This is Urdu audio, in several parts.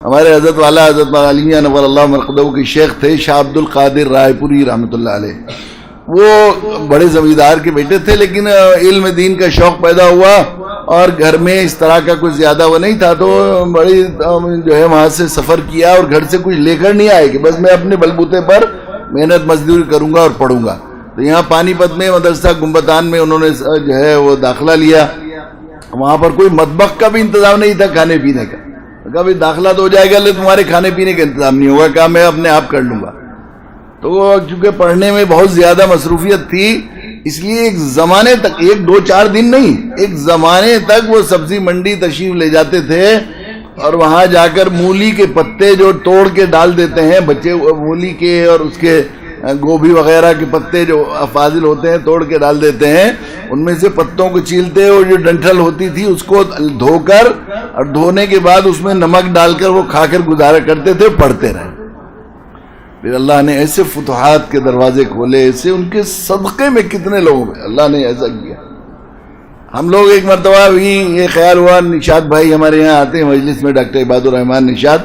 ہمارے حضرت والا حضرت علی نور اللہ مرقدہ کے شیخ تھے شاہ عبد القادر رائے پوری رحمۃ اللہ علیہ. وہ بڑے زمیندار کے بیٹے تھے، لیکن علم دین کا شوق پیدا ہوا اور گھر میں اس طرح کا کچھ زیادہ وہ نہیں تھا، تو بڑی جو ہے وہاں سے سفر کیا اور گھر سے کچھ لے کر نہیں آئے کہ بس میں اپنے بلبوتے پر محنت مزدوری کروں گا اور پڑھوں گا. تو یہاں پانی پت میں مدرسہ گنبدان میں انہوں نے جو ہے وہ داخلہ لیا. وہاں پر کوئی مطبخ کا بھی انتظام نہیں تھا کھانے پینے کا. کبھی داخلہ تو ہو جائے گا لیکن تمہارے کھانے پینے کا انتظام نہیں ہوگا، کہا میں اپنے آپ کر لوں گا. تو چونکہ پڑھنے میں بہت زیادہ مصروفیت تھی، اس لیے ایک زمانے تک، ایک دو چار دن نہیں، ایک زمانے تک وہ سبزی منڈی تشریف لے جاتے تھے اور وہاں جا کر مولی کے پتے جو توڑ کے ڈال دیتے ہیں بچے، مولی کے اور اس کے گوبھی وغیرہ کے پتے جو افاضل ہوتے ہیں توڑ کے ڈال دیتے ہیں، ان میں سے پتوں کو چھیلتے اور جو ڈنٹل ہوتی تھی اس کو دھو کر اور دھونے کے بعد اس میں نمک ڈال کر وہ کھا کر گزارا کرتے تھے، پڑھتے رہے. پھر اللہ نے ایسے فتوحات کے دروازے کھولے، ایسے ان کے صدقے میں کتنے لوگوں میں اللہ نے ایسا کیا. ہم لوگ ایک مرتبہ بھی یہ خیال ہوا، نشاد بھائی ہمارے یہاں آتے ہیں مجلس میں، ڈاکٹر عباد الرحمان نشاد،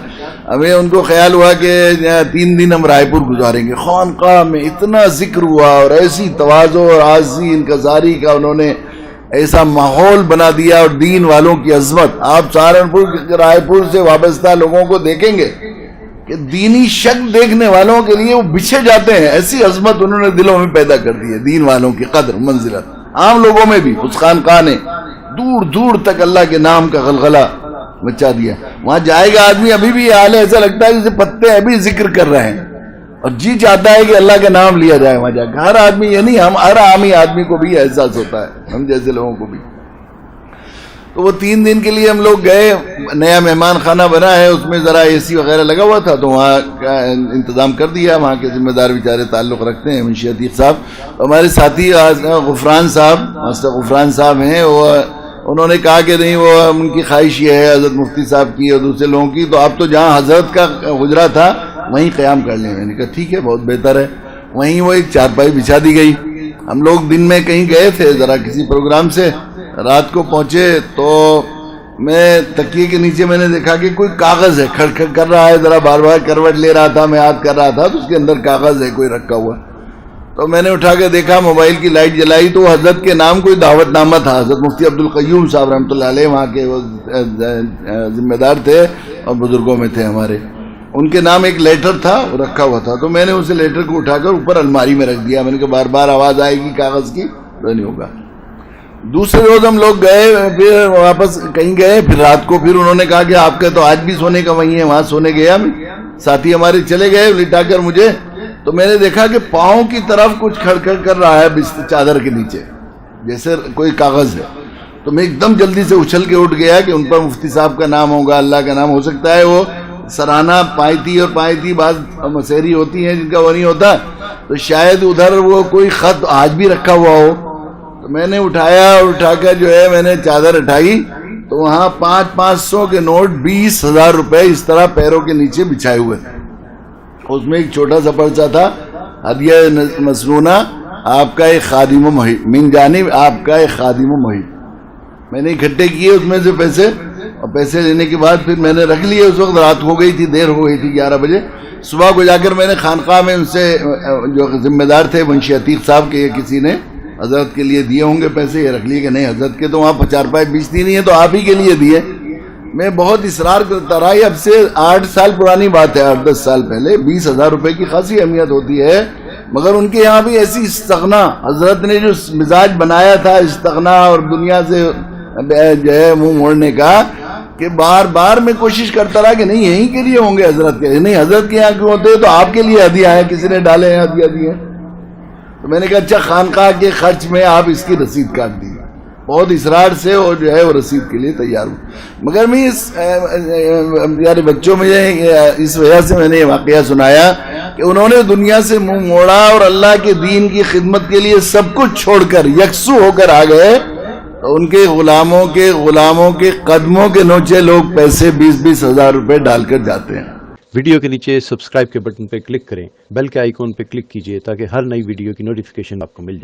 ہمیں ان کو خیال ہوا کہ 3 دن ہم رائے پور گزاریں گے. خانقاہ میں اتنا ذکر ہوا اور ایسی تواضع اور عاجزی انکساری کا انہوں نے ایسا ماحول بنا دیا، اور دین والوں کی عظمت. آپ سہارنپور رائے پور سے وابستہ لوگوں کو دیکھیں گے کہ دینی شک دیکھنے والوں کے لیے وہ بچھے جاتے ہیں. ایسی عظمت انہوں نے دلوں میں پیدا کر دی ہے، دین والوں کی قدر منزلت عام لوگوں میں بھی. اس خانقاہ نے دور دور تک اللہ کے نام کا غلغلہ مچا دیا. وہاں جائے گا آدمی، ابھی بھی حال ہے ایسا لگتا ہے جیسے پتے ابھی ذکر کر رہے ہیں اور جی چاہتا ہے کہ اللہ کا نام لیا جائے وہاں جا کے. ہر آدمی، یہ نہیں ہم ہر عامی آدمی کو بھی احساس ہوتا ہے، ہم جیسے لوگوں کو بھی. تو وہ 3 دن کے لیے ہم لوگ گئے. نیا مہمان خانہ بنا ہے، اس میں ذرا اے سی وغیرہ لگا ہوا تھا، تو وہاں کا انتظام کر دیا. وہاں کے ذمہ دار بیچارے تعلق رکھتے ہیں منشی عتیق صاحب. ہمارے ساتھی غفران صاحب، ماسٹر غفران صاحب ہیں، وہ انہوں نے کہا کہ نہیں، وہ ان کی خواہش یہ ہے حضرت مفتی صاحب کی اور دوسرے لوگوں کی، تو آپ تو جہاں حضرت کا حجرہ تھا وہیں قیام کر لیں. میں نے کہا ٹھیک ہے، بہت بہتر ہے. وہیں وہ ایک چارپائی بچھا دی گئی. ہم لوگ دن میں کہیں گئے تھے ذرا کسی پروگرام سے، رات کو پہنچے تو میں تکیے کے نیچے میں نے دیکھا کہ کوئی کاغذ ہے، کھڑ کر رہا ہے، ذرا بار بار کروٹ لے رہا تھا، میں یاد کر رہا تھا، تو اس کے اندر کاغذ ہے کوئی رکھا ہوا. تو میں نے اٹھا کے دیکھا، موبائل کی لائٹ جلائی تو حضرت کے نام کوئی دعوت نامہ تھا. حضرت مفتی عبد القیوم صاحب رحمۃ اللہ علیہ وہاں کے وہ ذمہ دار تھے اور بزرگوں میں تھے ہمارے، ان کے نام ایک لیٹر تھا وہ رکھا ہوا تھا. تو میں نے اسے لیٹر کو اٹھا کر اوپر الماری میں رکھ دیا. میں نے کہا بار بار آواز آئے گی کاغذ کی تو نہیں ہوگا. دوسرے روز ہم لوگ گئے، پھر واپس کہیں گئے، پھر رات کو پھر انہوں نے کہا کہ آپ کا تو آج بھی سونے کا وہیں ہے. وہاں سونے گیا میں، ساتھی ہمارے چلے گئے لٹا کر مجھے. تو میں نے دیکھا کہ پاؤں کی طرف کچھ کھڑ کر رہا ہے چادر کے نیچے، جیسے کوئی کاغذ ہے. تو میں ایک دم جلدی سے اچھل کے اٹھ گیا کہ ان پر مفتی صاحب کا نام ہوگا، اللہ کا نام ہو سکتا ہے. وہ سرانہ پائتی اور پائتی بعض مسیری ہوتی ہیں جن کا وہ نہیں ہوتا، تو شاید ادھر وہ کوئی خط آج بھی رکھا ہوا ہو. تو میں نے اٹھایا اور اٹھا کر جو ہے میں نے چادر اٹھائی تو وہاں 500 کے نوٹ 20,000 روپے اس طرح پیروں کے نیچے بچھائے ہوئے تھے. اس میں ایک چھوٹا سا پرچہ تھا، ہدیہ مسنونہ آپ کا ایک خادم و محب، من جانب آپ کا ایک خادم و محب. میں نے اکٹھے کیے اس میں سے پیسے، اور پیسے لینے کے بعد پھر میں نے رکھ لیے. اس وقت رات ہو گئی تھی، دیر ہو گئی تھی 11 بجے. صبح کو جا کر میں نے خانقاہ میں ان سے جو ذمہ دار تھے منشی عتیق صاحب کے، کسی نے حضرت کے لیے دیے ہوں گے پیسے، یہ رکھ لیے کہ نہیں حضرت کے تو وہاں چارپائی بیچتی نہیں ہے تو آپ ہی کے لیے دیے. میں بہت اصرار کرتا رہا. یہ اب سے 8 سال پرانی بات ہے، 8-10 سال پہلے 20,000 روپے کی خاصی اہمیت ہوتی ہے. مگر ان کے یہاں بھی ایسی استغنا، حضرت نے جو مزاج بنایا تھا استغنا اور دنیا سے جو ہے منہ موڑنے کا، کہ بار بار میں کوشش کرتا رہا کہ نہیں یہیں کے لیے ہوں گے حضرت کے، نہیں حضرت کے یہاں کیوں ہوتے تو آپ کے لیے ہدیہ ہے، کسی نے ڈالے ہیں ہدیہ دیے. تو میں نے کہا اچھا خانقاہ کے خرچ میں آپ اس کی رسید کاٹ دیجیے. بہت اصرار سے اور جو ہے وہ رسید کے لیے تیار ہوں. مگر میں پیارے بچوں میں اس وجہ سے میں نے یہ واقعہ سنایا کہ انہوں نے دنیا سے منہ موڑا اور اللہ کے دین کی خدمت کے لیے سب کچھ چھوڑ کر یکسو ہو کر آ گئے. تو ان کے غلاموں کے قدموں کے نوچے لوگ پیسے 20-20 ہزار روپے ڈال کر جاتے ہیں. ویڈیو کے نیچے سبسکرائب کے بٹن پہ کلک کریں، بیل کے آئیکن پہ کلک کیجئے تاکہ ہر نئی ویڈیو کی نوٹیفیکیشن آپ کو مل جائے.